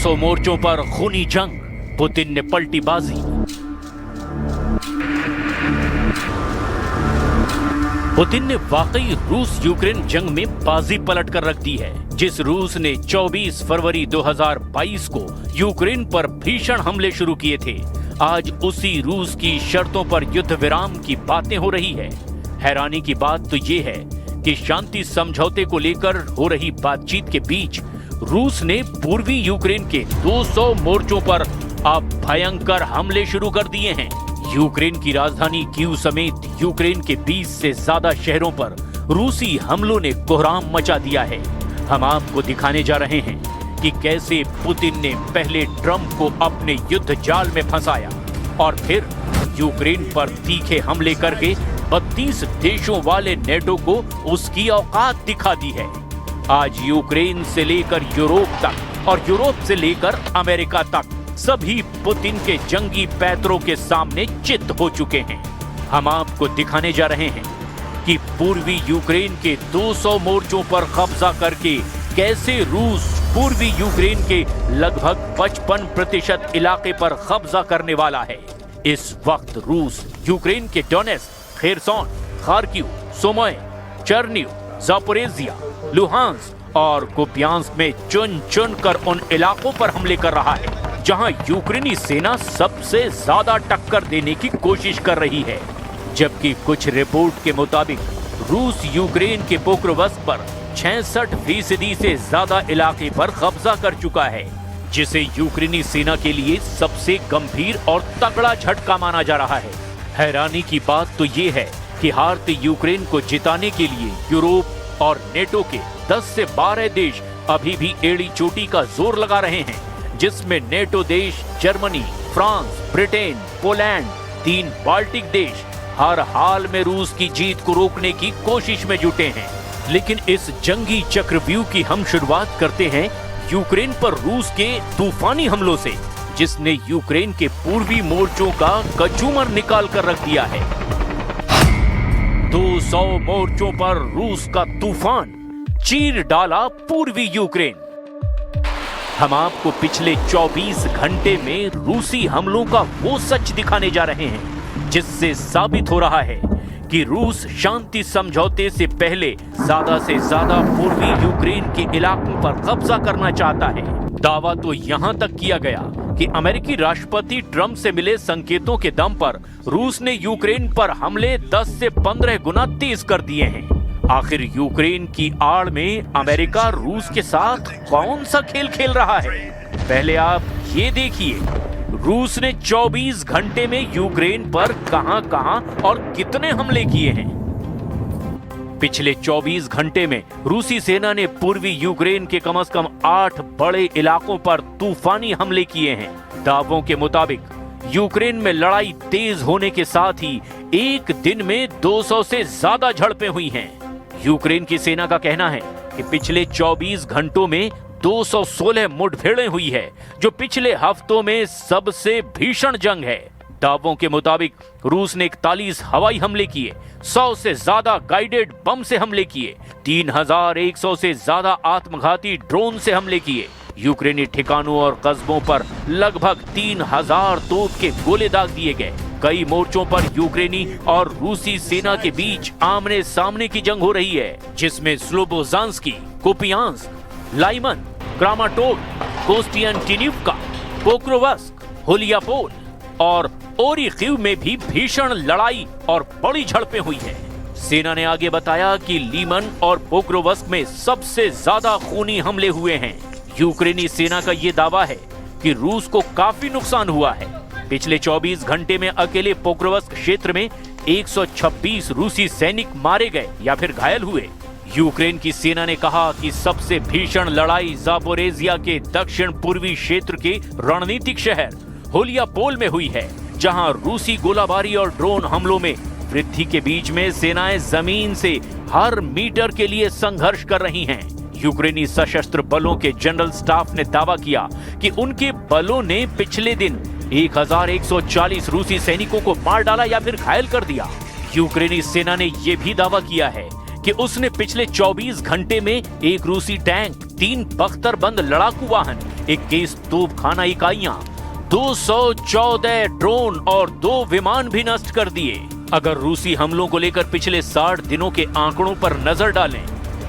200 मोर्चों पर खूनी जंग, पुतिन ने पलटी बाजी। पुतिन ने वाकई रूस यूक्रेन जंग में बाजी पलट कर रख दी है। जिस रूस ने 24 फरवरी 2022 को यूक्रेन पर भीषण हमले शुरू किए थे, आज उसी रूस की शर्तों पर युद्ध विराम की बातें हो रही है। हैरानी की बात तो ये है कि शांति समझौते को लेकर हो रही बातचीत के बीच रूस ने पूर्वी यूक्रेन के 200 मोर्चों पर अब भयंकर हमले शुरू कर दिए हैं। यूक्रेन की राजधानी कीव समेत यूक्रेन के 20 से ज्यादा शहरों पर रूसी हमलों ने कोहराम मचा दिया है। हम आपको दिखाने जा रहे हैं कि कैसे पुतिन ने पहले ट्रंप को अपने युद्ध जाल में फंसाया और फिर यूक्रेन पर तीखे हमले करके 32 देशों वाले नेटो को उसकी औकात दिखा दी है। आज यूक्रेन से लेकर यूरोप तक और यूरोप से लेकर अमेरिका तक सभी पुतिन के जंगी पैतरों के सामने चित हो चुके हैं। हम आपको दिखाने जा रहे हैं कि पूर्वी यूक्रेन के 200 मोर्चों पर कब्जा करके कैसे रूस पूर्वी यूक्रेन के लगभग 55% इलाके पर कब्जा करने वाला है। इस वक्त रूस यूक्रेन के Donetsk, Kherson, Kharkiv, Sumy, Chernihiv, Zaporizhzhia, Luhansk और कुपियांस्क में चुन चुन कर उन इलाकों पर हमले कर रहा है जहां यूक्रेनी सेना सबसे ज्यादा टक्कर देने की कोशिश कर रही है। जबकि कुछ रिपोर्ट के मुताबिक रूस यूक्रेन के पोक्रोवस्क पर 66% से ज्यादा इलाके पर कब्जा कर चुका है, जिसे यूक्रेनी सेना के लिए सबसे गंभीर और तगड़ा झटका माना जा रहा है। हैरानी की बात तो ये है कि हारते यूक्रेन को जिताने के लिए यूरोप और नेटो के 10 से 12 देश अभी भी एड़ी चोटी का जोर लगा रहे हैं, जिसमें नेटो देश Germany, France, Britain, Poland, 3 Baltic देश हर हाल में रूस की जीत को रोकने की कोशिश में जुटे हैं। लेकिन इस जंगी चक्रव्यूह की हम शुरुआत करते हैं यूक्रेन पर रूस के तूफानी हमलों से, जिसने यूक्रेन के पूर्वी मोर्चों का कचूमर निकाल कर रख दिया है। 200 मोर्चों पर रूस का तूफान चीर डाला पूर्वी यूक्रेन। हम आपको पिछले 24 घंटे में रूसी हमलों का वो सच दिखाने जा रहे हैं जिससे साबित हो रहा है कि रूस शांति समझौते से पहले ज्यादा से ज्यादा पूर्वी यूक्रेन के इलाकों पर कब्जा करना चाहता है। दावा तो यहां तक किया गया कि अमेरिकी राष्ट्रपति ट्रंप से मिले संकेतों के दम पर रूस ने यूक्रेन पर हमले 10 से 15 गुना तेज कर दिए हैं। आखिर यूक्रेन की आड़ में अमेरिका रूस के साथ कौन सा खेल खेल रहा है? पहले आप ये देखिए, रूस ने 24 घंटे में यूक्रेन पर कहां-कहां और कितने हमले किए हैं। पिछले 24 घंटे में रूसी सेना ने पूर्वी यूक्रेन के कम से कम 8 बड़े इलाकों पर तूफानी हमले किए हैं। दावों के मुताबिक यूक्रेन में लड़ाई तेज होने के साथ ही एक दिन में 200 से ज्यादा झड़पें हुई हैं। यूक्रेन की सेना का कहना है कि पिछले 24 घंटों में 216 मुठभेड़ें हुई है, जो पिछले हफ्तों में सबसे भीषण जंग है। दावों के मुताबिक रूस ने 41 हवाई हमले किए, 100 से ज्यादा गाइडेड बम से हमले किए, 3100 से ज्यादा आत्मघाती ड्रोन से हमले किए। यूक्रेनी ठिकानों और कस्बों पर लगभग 3000 तोप के गोले दाग दिए गए। कई मोर्चों पर यूक्रेनी और रूसी सेना के बीच आमने सामने की जंग हो रही है, जिसमें स्लोबोजांस्की, कुपियांस्क, लाइमन, क्रामाटोर्स्क, कोस्टियांटिनिवका, पोक्रोवस्क, होलियापोल और ओरिखीव में भी भीषण लड़ाई और बड़ी झड़पें हुई है। सेना ने आगे बताया कि लीमन और पोक्रोवस्क में सबसे ज्यादा खूनी हमले हुए हैं। यूक्रेनी सेना का यह दावा है कि रूस को काफी नुकसान हुआ है। पिछले 24 घंटे में अकेले पोक्रोवस्क क्षेत्र में 126 रूसी सैनिक मारे गए या फिर घायल हुए। यूक्रेन की सेना ने कहा कि सबसे भीषण लड़ाई जापोरेजिया के दक्षिण पूर्वी क्षेत्र के रणनीतिक शहर होलियापोल में हुई है, जहां रूसी गोलाबारी और ड्रोन हमलों में वृद्धि के बीच में सेनाएं जमीन से हर मीटर के लिए संघर्ष कर रही हैं। यूक्रेनी सशस्त्र बलों के जनरल स्टाफ ने दावा किया कि उनके बलों ने पिछले दिन 1140 रूसी सैनिकों को मार डाला या फिर घायल कर दिया। यूक्रेनी सेना ने यह भी दावा किया है कि उसने पिछले 24 घंटे में एक रूसी टैंक, 3 बख्तरबंद लड़ाकू वाहन, 21 तोपखाना इकाइयां, 214 ड्रोन और 2 विमान भी नष्ट कर दिए। अगर रूसी हमलों को लेकर पिछले 60 दिनों के आंकड़ों पर नजर डालें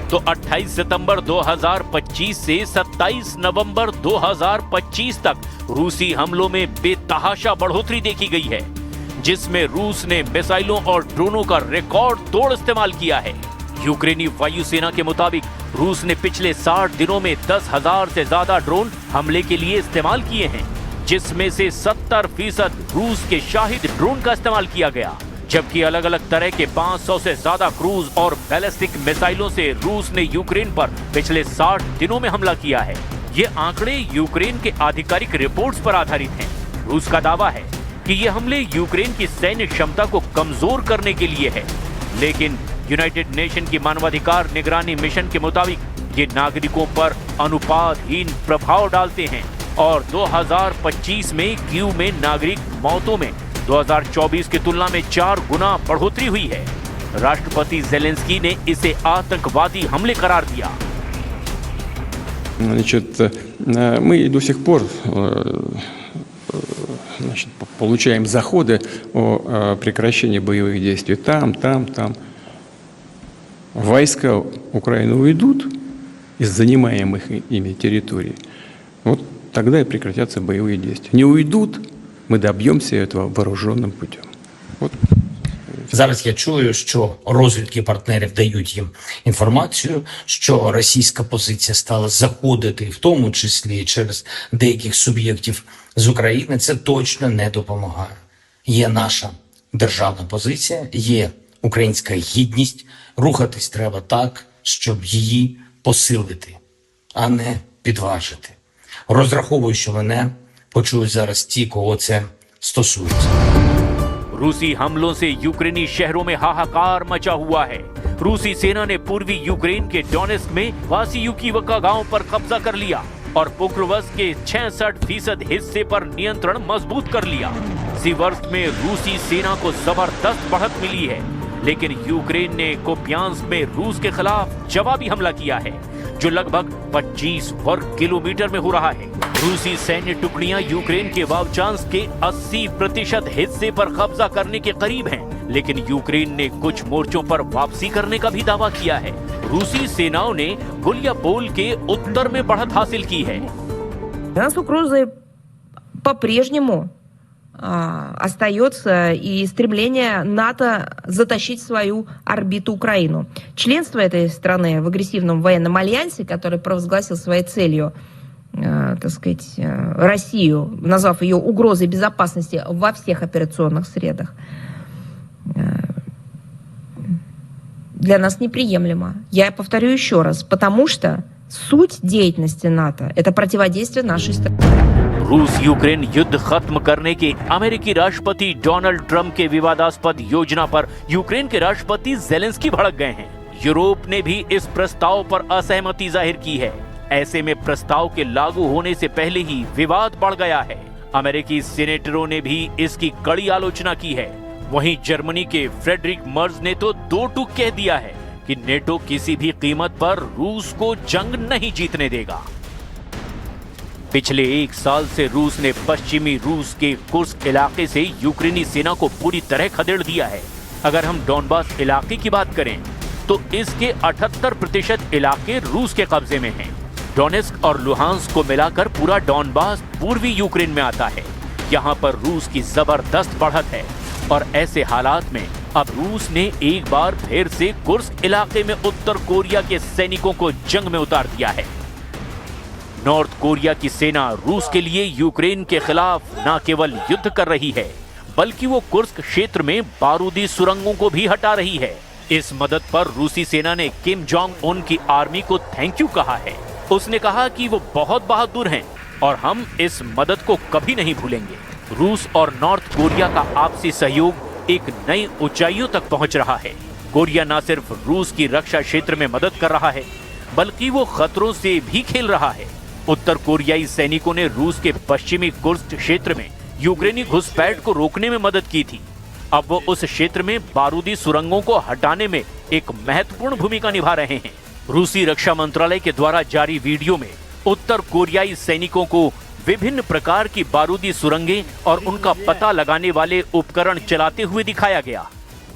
तो 28 सितंबर 2025 से 27 नवंबर 2025 तक रूसी हमलों में बेतहाशा बढ़ोतरी देखी गई है, जिसमें रूस ने मिसाइलों और ड्रोनों का रिकॉर्ड तोड़ इस्तेमाल किया है। यूक्रेनी वायुसेना के मुताबिक रूस ने पिछले 60 दिनों में 10,000 से ज्यादा ड्रोन हमले के लिए इस्तेमाल किए हैं, जिसमें से 70% रूस के शाहिद ड्रोन का इस्तेमाल किया गया, जबकि अलग अलग तरह के 500 से ज्यादा क्रूज और बैलिस्टिक मिसाइलों से रूस ने यूक्रेन पर पिछले 60 दिनों में हमला किया है। ये आंकड़े यूक्रेन के आधिकारिक रिपोर्ट्स पर आधारित हैं। रूस का दावा है कि ये हमले यूक्रेन की सैन्य क्षमता को कमजोर करने के लिए है, लेकिन यूनाइटेड नेशन की मानवाधिकार निगरानी मिशन के मुताबिक ये नागरिकों पर अनुपातहीन प्रभाव डालते हैं और 2025 में कीव में नागरिक मौतों में 2024 की तुलना में 4 गुना बढ़ोतरी हुई है। राष्ट्रपति ज़ेलेंस्की ने इसे आतंकवादी हमले करार दिया। Значит, мы до сих пор получаем заходы о прекращении боевых действий там. Войска Украины уйдут из занимаемых ими территорий. Вот тогда и прекратятся боевые действия. Не уйдут, ми доб'ємося этого вооруженным путем. От. Зараз я чую, що розвідки партнерів дають їм інформацію, що російська позиція стала заходити, в тому числі через деяких суб'єктів з України. Це точно не допомагає. Є наша державна позиція, є українська гідність. Рухатись треба так, щоб її посилити, а не підважити. Розраховую, що мене почують зараз ті, кого це стосується. रूसी हमलों से यूक्रेनी शहरों में हाहाकार मचा हुआ है। रूसी सेना ने पूर्वी यूक्रेन के डोनेस्क में वासियुकीवका गांव पर कब्जा कर लिया और पोक्रोवस्क के 66% हिस्से पर नियंत्रण मजबूत कर लिया। सीवर्स्क में रूसी सेना को जबरदस्त बढ़त मिली है, लेकिन यूक्रेन ने कोप्यांस्क में रूस के खिलाफ जवाबी हमला किया है, जो लगभग 25 वर्ग किलोमीटर में हो रहा है। रूसी सैन्य टुकड़ियां यूक्रेन के वावचांस्क के 80% हिस्से पर कब्जा करने के करीब हैं, लेकिन यूक्रेन ने कुछ मोर्चों पर वापसी करने का भी दावा किया है। रूसी सेनाओं ने गुलियापोल के उत्तर में बढ़त हासिल की है। Нас угрозой по-прежнему остается и стремление НАТО затащить в свою орбиту Украину. Членство этой страны в агрессивном военном альянсе, который провозгласил своей целью, так сказать, Россию, назвав ее угрозой безопасности во всех операционных средах, для нас неприемлемо. Я повторю еще раз, потому что суть деятельности НАТО – это противодействие нашей стране. रूस यूक्रेन युद्ध खत्म करने के अमेरिकी राष्ट्रपति डोनाल्ड ट्रंप के विवादास्पद योजना पर यूक्रेन के राष्ट्रपति ज़ेलेंस्की भड़क गए हैं। यूरोप ने भी इस प्रस्ताव पर असहमति जाहिर की है। ऐसे में प्रस्ताव के लागू होने से पहले ही विवाद बढ़ गया है। अमेरिकी सीनेटरों ने भी इसकी कड़ी आलोचना की है। वहीं जर्मनी के फ्रेडरिक मर्ज ने तो दो टूक कह दिया है कि नेटो किसी भी कीमत पर रूस को जंग नहीं जीतने देगा। पिछले 1 साल से रूस ने पश्चिमी रूस के कुर्स्क इलाके से यूक्रेनी सेना को पूरी तरह खदेड़ दिया है। अगर हम डॉनबास इलाके की बात करें तो इसके 78% इलाके रूस के कब्जे में हैं। डोनेस्क और लुहांस्क को मिलाकर पूरा डॉनबास पूर्वी यूक्रेन में आता है। यहाँ पर रूस की जबरदस्त बढ़त है और ऐसे हालात में अब रूस ने एक बार फिर से कुर्स्क इलाके में उत्तर कोरिया के सैनिकों को जंग में उतार दिया है। नॉर्थ कोरिया की सेना रूस के लिए यूक्रेन के खिलाफ न केवल युद्ध कर रही है, बल्कि वो कुर्स्क क्षेत्र में बारूदी सुरंगों को भी हटा रही है। इस मदद पर रूसी सेना ने किम जोंग उन की आर्मी को थैंक यू कहा है। उसने कहा कि वो बहुत बहादुर हैं और हम इस मदद को कभी नहीं भूलेंगे। रूस और नॉर्थ कोरिया का आपसी सहयोग एक नई ऊंचाइयों तक पहुंच रहा है। कोरिया न सिर्फ रूस की रक्षा क्षेत्र में मदद कर रहा है, बल्कि वो खतरों से भी खेल रहा है। उत्तर कोरियाई सैनिकों ने रूस के पश्चिमी कुर्स्क क्षेत्र में यूक्रेनी घुसपैठ को रोकने में मदद की थी। अब वो उस क्षेत्र में बारूदी सुरंगों को हटाने में एक महत्वपूर्ण भूमिका निभा रहे हैं। रूसी रक्षा मंत्रालय के द्वारा जारी वीडियो में उत्तर कोरियाई सैनिकों को विभिन्न प्रकार की बारूदी सुरंगें और उनका पता लगाने वाले उपकरण चलाते हुए दिखाया गया।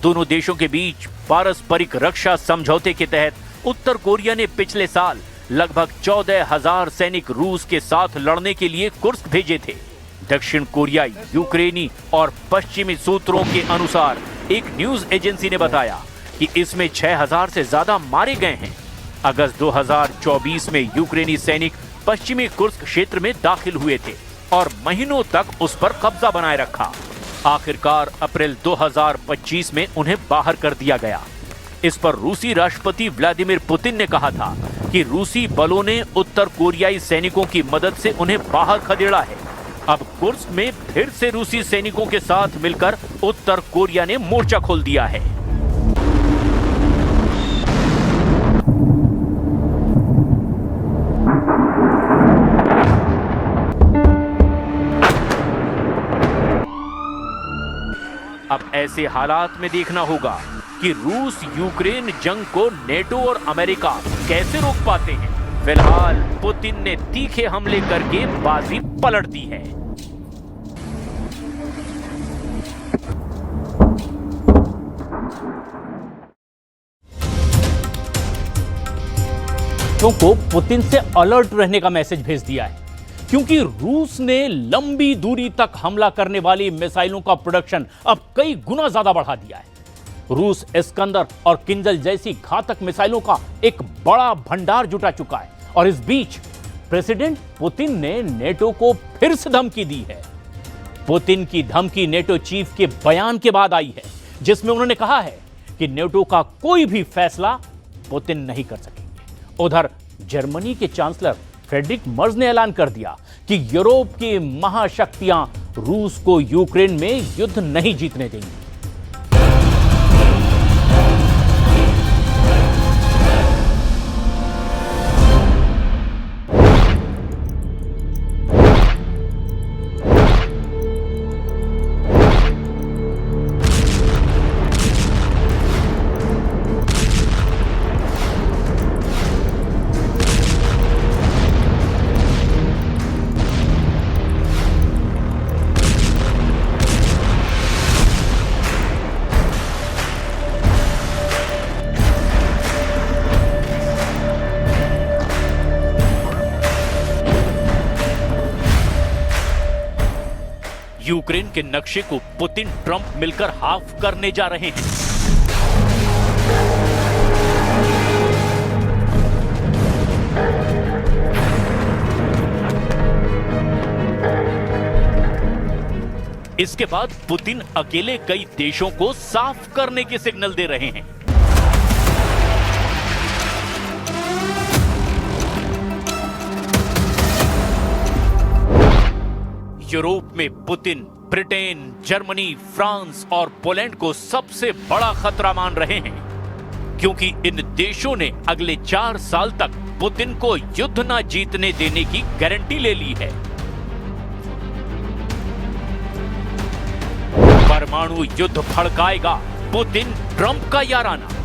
दोनों देशों के बीच पारस्परिक रक्षा समझौते के तहत उत्तर कोरिया ने पिछले साल लगभग 14,000 सैनिक रूस के साथ लड़ने के लिए कुर्स्क भेजे थे। दक्षिण कोरियाई, यूक्रेनी और पश्चिमी सूत्रों के अनुसार एक न्यूज एजेंसी ने बताया कि इसमें 6,000 से ज्यादा मारे गए हैं। अगस्त 2024 में यूक्रेनी सैनिक पश्चिमी कुर्स्क क्षेत्र में दाखिल हुए थे और महीनों तक उस पर कब्जा बनाए रखा। आखिरकार अप्रैल 2025 में उन्हें बाहर कर दिया गया। इस पर रूसी राष्ट्रपति व्लादिमीर पुतिन ने कहा था कि रूसी बलों ने उत्तर कोरियाई सैनिकों की मदद से उन्हें बाहर खदेड़ा है। अब कुर्स्क में फिर से रूसी सैनिकों के साथ मिलकर उत्तर कोरिया ने मोर्चा खोल दिया है। अब ऐसे हालात में देखना होगा कि रूस यूक्रेन जंग को नेटो और अमेरिका कैसे रोक पाते हैं। फिलहाल पुतिन ने तीखे हमले करके बाजी पलट दी है। को पुतिन से अलर्ट रहने का मैसेज भेज दिया है, क्योंकि रूस ने लंबी दूरी तक हमला करने वाली मिसाइलों का प्रोडक्शन अब कई गुना ज्यादा बढ़ा दिया है। रूस इस्कंदर और किंजल जैसी घातक मिसाइलों का एक बड़ा भंडार जुटा चुका है और इस बीच प्रेसिडेंट पुतिन ने नेटो को फिर से धमकी दी है। पुतिन की धमकी नेटो चीफ के बयान के बाद आई है, जिसमें उन्होंने कहा है कि नेटो का कोई भी फैसला पुतिन नहीं कर सकेंगे। उधर जर्मनी के चांसलर फ्रेडरिक मर्ज ने ऐलान कर दिया कि यूरोप की महाशक्तियां रूस को यूक्रेन में युद्ध नहीं जीतने देंगी। यूक्रेन के नक्शे को पुतिन ट्रंप मिलकर हाफ करने जा रहे हैं। इसके बाद पुतिन अकेले कई देशों को साफ करने के सिग्नल दे रहे हैं। यूरोप में पुतिन ब्रिटेन, जर्मनी, फ्रांस और पोलैंड को सबसे बड़ा खतरा मान रहे हैं, क्योंकि इन देशों ने अगले 4 साल तक पुतिन को युद्ध न जीतने देने की गारंटी ले ली है। परमाणु युद्ध भड़काएगा पुतिन ट्रंप का याराना।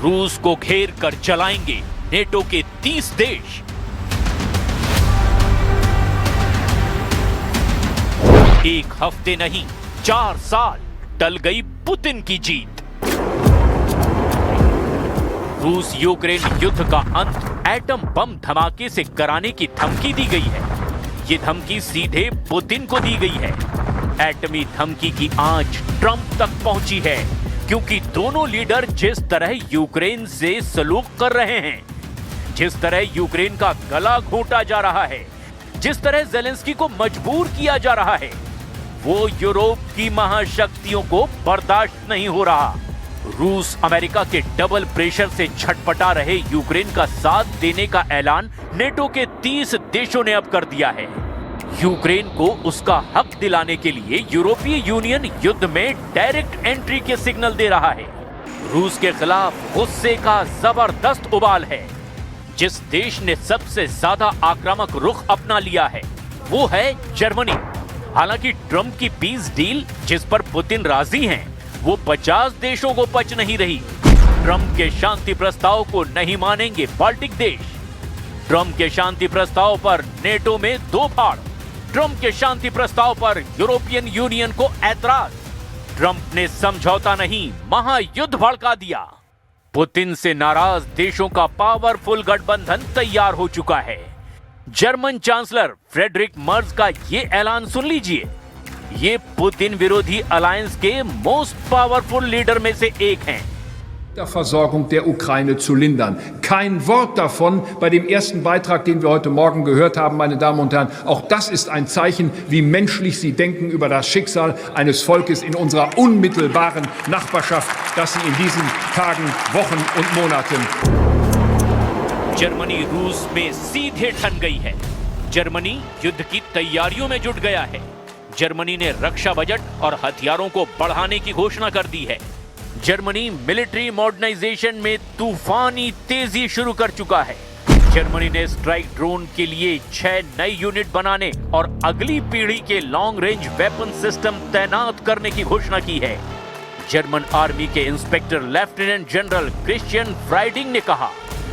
रूस को घेर कर चलाएंगे नेटो के 30 देश। एक हफ्ते नहीं, 4 साल टल गई पुतिन की जीत। रूस यूक्रेन युद्ध का अंत एटम बम धमाके से कराने की धमकी दी गई है। ये धमकी सीधे पुतिन को दी गई है। एटमी धमकी की आंच ट्रंप तक पहुंची है, क्योंकि दोनों लीडर जिस तरह यूक्रेन से सलूक कर रहे हैं, जिस तरह यूक्रेन का गला घोंटा जा रहा है, जिस तरह जेलेंस्की को मजबूर किया जा रहा है, वो यूरोप की महाशक्तियों को बर्दाश्त नहीं हो रहा। रूस अमेरिका के डबल प्रेशर से छटपटा रहे यूक्रेन का साथ देने का ऐलान नेटो के 30 देशों ने अब कर दिया है। यूक्रेन को उसका हक दिलाने के लिए यूरोपीय यूनियन युद्ध में डायरेक्ट एंट्री के सिग्नल दे रहा है। रूस के खिलाफ गुस्से का जबरदस्त उबाल है। जिस देश ने सबसे ज्यादा आक्रामक रुख अपना लिया है वो है जर्मनी। हालांकि ट्रंप की पीस डील जिस पर पुतिन राजी हैं, वो 50 देशों को पच नहीं रही। ट्रंप के शांति प्रस्ताव को नहीं मानेंगे बाल्टिक देश। ट्रंप के शांति प्रस्ताव पर नेटो में दो फाड़। ट्रंप के शांति प्रस्ताव पर यूरोपियन यूनियन को ऐतराज। ट्रंप ने समझौता नहीं, महायुद्ध भड़का दिया। पुतिन से नाराज देशों का पावरफुल गठबंधन तैयार हो चुका है। जर्मन चांसलर फ्रेडरिक मर्ज का ये ऐलान सुन लीजिए। ये पुतिन विरोधी अलायंस के मोस्ट पावरफुल लीडर में से एक हैं। Versorgung der Ukraine zu lindern. Kein Wort davon bei dem ersten Beitrag, den wir heute Morgen gehört haben, meine Damen und Herren. Auch das ist ein Zeichen, wie menschlich Sie denken über das Schicksal eines Volkes in unserer unmittelbaren Nachbarschaft, das Sie in diesen Tagen, Wochen und Monaten. Germany रूस में सीधे ठन गई है। Germany युद्ध की तैयारियों में जुट गया है। जर्मनी ने रक्षा बजट और हथियारों को बढ़ाने की घोषणा कर दी है। जर्मनी मिलिट्री मॉडर्नाइजेशन में तूफानी तेजी शुरू कर चुका है। जर्मनी ने स्ट्राइक ड्रोन के लिए 6 नई यूनिट बनाने और अगली पीढ़ी के लॉन्ग रेंज वेपन सिस्टम तैनात करने की घोषणा की है। जर्मन आर्मी के इंस्पेक्टर लेफ्टिनेंट जनरल क्रिश्चियन फ्राइडिंग ने कहा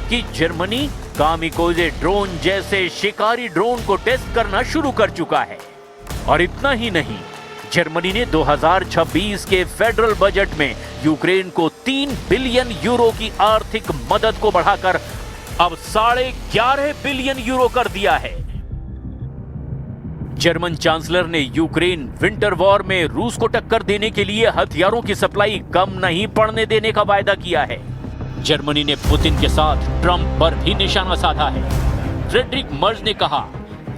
कि जर्मनी कामिकोजे ड्रोन जैसे शिकारी ड्रोन को टेस्ट करना शुरू कर चुका है। और इतना ही नहीं, जर्मनी ने 2026 के फेडरल बजट में यूक्रेन को 3 बिलियन यूरो की आर्थिक मदद को बढ़ाकर अब 11.5 बिलियन यूरो कर दिया है। जर्मन चांसलर ने यूक्रेन विंटर वॉर में रूस को टक्कर देने के लिए हथियारों की सप्लाई कम नहीं पड़ने देने का वायदा किया है। जर्मनी ने पुतिन के साथ ट्रंप पर भी निशाना साधा है। फ्रेडरिक मर्ज ने कहा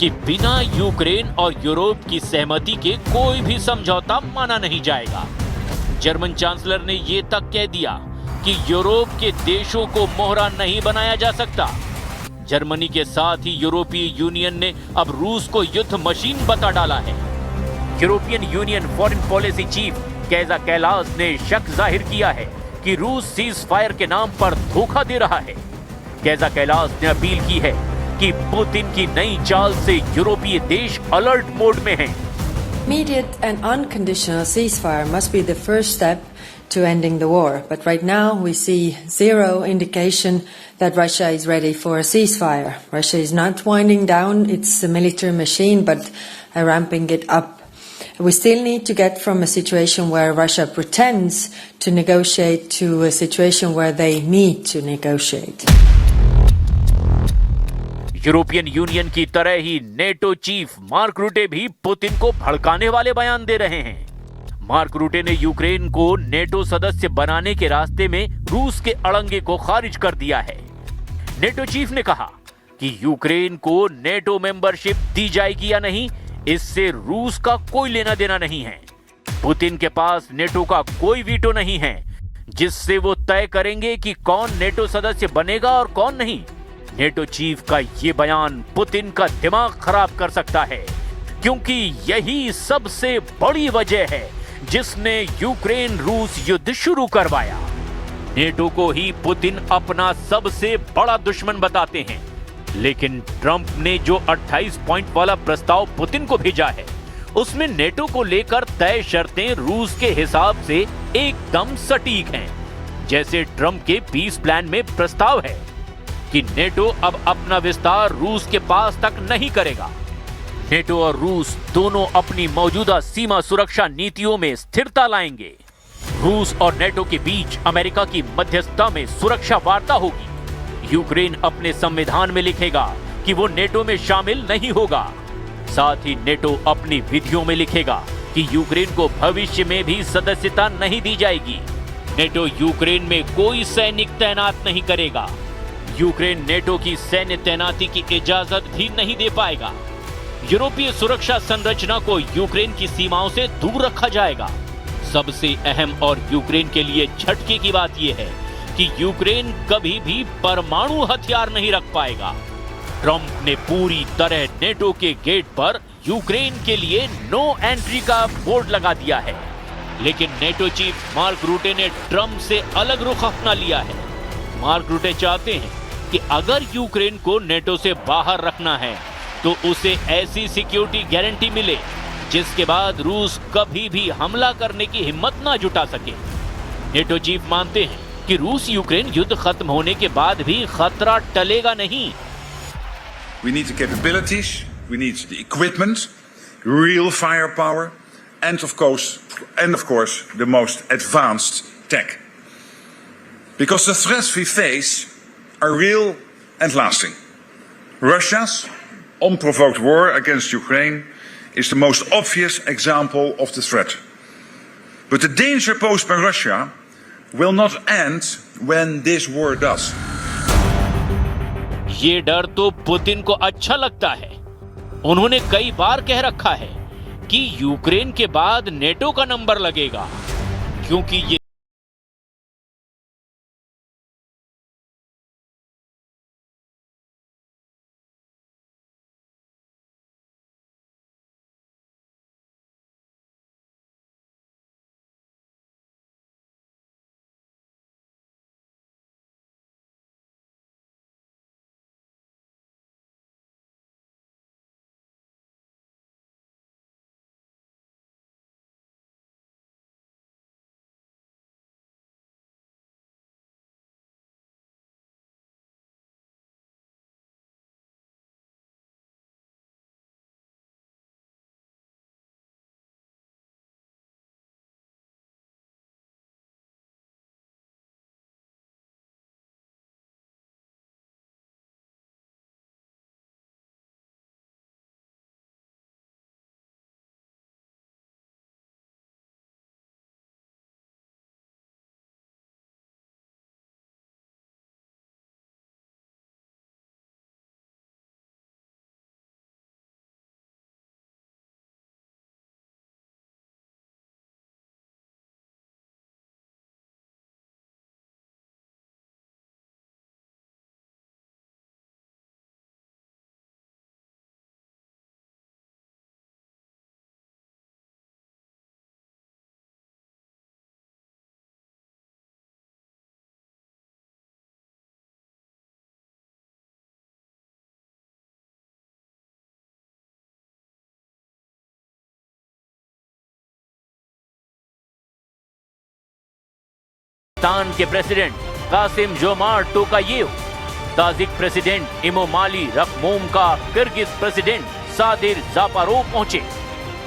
कि बिना यूक्रेन और यूरोप की सहमति के कोई भी समझौता माना नहीं जाएगा। जर्मन चांसलर ने यह तक कह दिया कि यूरोप के देशों को मोहरा नहीं बनाया जा सकता। जर्मनी के साथ ही यूरोपीय यूनियन ने अब रूस को युद्ध मशीन बता डाला है। European Union foreign policy chief Kaja Kallas ने शक जाहिर किया है कि रूस सीज फायर के नाम पर धोखा दे रहा है। कैजा कैलास ने अपील की है कि पुतिन की नई चाल से यूरोपीय देश अलर्ट मोड में हैं। Immediate and unconditional ceasefire must be the first step to ending the war. But right now we see zero indication that Russia is ready for a ceasefire. Russia is not winding down its military machine, but ramping it up. We still need to get from a situation where Russia pretends to negotiate to a situation where they need to negotiate. European union की तरह ही NATO chief mark रूटे भी Putin को भड़काने वाले बयान दे रहे हैं। Mark रूटे ने यूक्रेन को नेटो सदस्य बनाने के रास्ते में रूस के अड़ंगे को खारिज कर दिया है। नेटो चीफ ने कहा कि यूक्रेन को नेटो मेंबरशिप दी जाएगी या नहीं, इससे रूस का कोई लेना देना नहीं है। पुतिन के पास नेटो का कोई वीटो नहीं है जिससे वो तय करेंगे कि कौन नेटो सदस्य बनेगा और कौन नहीं। नेटो चीफ का ये बयान पुतिन का दिमाग खराब कर सकता है, क्योंकि यही सबसे बड़ी वजह है जिसने यूक्रेन रूस युद्ध शुरू करवाया। नेटो को ही पुतिन अपना सबसे बड़ा दुश्मन बताते हैं, लेकिन ट्रंप ने जो 28 पॉइंट वाला प्रस्ताव पुतिन को भेजा है, उसमें नेटो को लेकर तय शर्तें रूस के हिसाब से एकदम सटीक हैं। जैसे ट्रंप के पीस प्लान में प्रस्ताव है कि नेटो अब अपना विस्तार रूस के पास तक नहीं करेगा। नेटो और रूस दोनों अपनी मौजूदा सीमा सुरक्षा नीतियों में स्थिरता लाएंगे। रूस और नेटो के बीच अमेरिका की मध्यस्थता में सुरक्षा वार्ता होगी। यूक्रेन अपने संविधान में लिखेगा कि वो नेटो में शामिल नहीं होगा। साथ ही नेटो अपनी विधियों में लिखेगा कि यूक्रेन को भविष्य में भी सदस्यता नहीं दी जाएगी। नेटो यूक्रेन में कोई सैनिक तैनात नहीं करेगा। यूक्रेन नेटो की सैन्य तैनाती की इजाजत भी नहीं दे पाएगा। यूरोपीय सुरक्षा संरचना को यूक्रेन की सीमाओं से दूर रखा जाएगा। सबसे अहम और यूक्रेन के लिए झटके की बात यह है कि यूक्रेन कभी भी परमाणु हथियार नहीं रख पाएगा। ट्रंप ने पूरी तरह नेटो के गेट पर यूक्रेन के लिए नो एंट्री का बोर्ड लगा दिया है, लेकिन नेटो चीफ मार्क रूटे ने ट्रंप से अलग रुख अपना लिया है। मार्क रूटे चाहते हैं कि अगर यूक्रेन को नेटो से बाहर रखना है तो उसे ऐसी सिक्योरिटी गारंटी मिले जिसके बाद रूस कभी भी हमला करने की हिम्मत ना जुटा सके। नेटो चीफ मानते हैं कि रूस यूक्रेन युद्ध खत्म होने के बाद भी खतरा टलेगा नहीं। We need the capabilities, we need the equipment, real firepower, and of course, the most advanced tech. Because the threats we face are real and lasting. Russia's unprovoked war against Ukraine is the most obvious example of the threat. But the danger posed by Russia will not end when this war does. ये डर तो Putin को अच्छा लगता है। उन्होंने कई बार कह रखा है कि यूक्रेन के बाद नेटो का नंबर लगेगा, क्योंकि ये पाकिस्तान के president Kassym Jomart Tokayev, Tajik president Emomali Rahmon का किर्गिज प्रेसिडेंट सादिर जापारोव पहुंचे।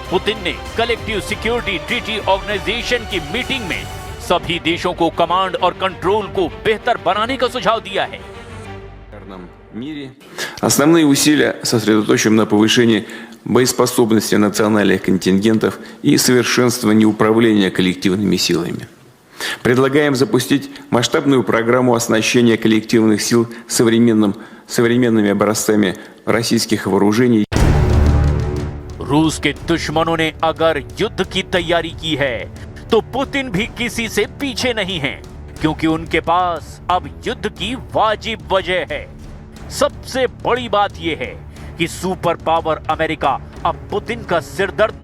पुतिन ने कलेक्टिव सिक्योरिटी ट्रीटी ऑर्गेनाइजेशन की मीटिंग में सभी देशों को कमांड और कंट्रोल को बेहतर बनाने का सुझाव दिया है। Основные усилия сосредоточим на повышении боеспособности национальных контингентов и совершенствовании управления коллективными силами. Предлагаем запустить масштабную программу оснащения коллективных сил современными образцами российских вооружений. रूस के दुश्मनों ने अगर युद्ध की तैयारी की है तो पुतिन भी किसी से पीछे नहीं है, क्योंकि उनके पास अब युद्ध की वाजिब वजह है। सबसे बड़ी बात यह है कि सुपर पावर अमेरिका अब पुतिन का सिरदर्द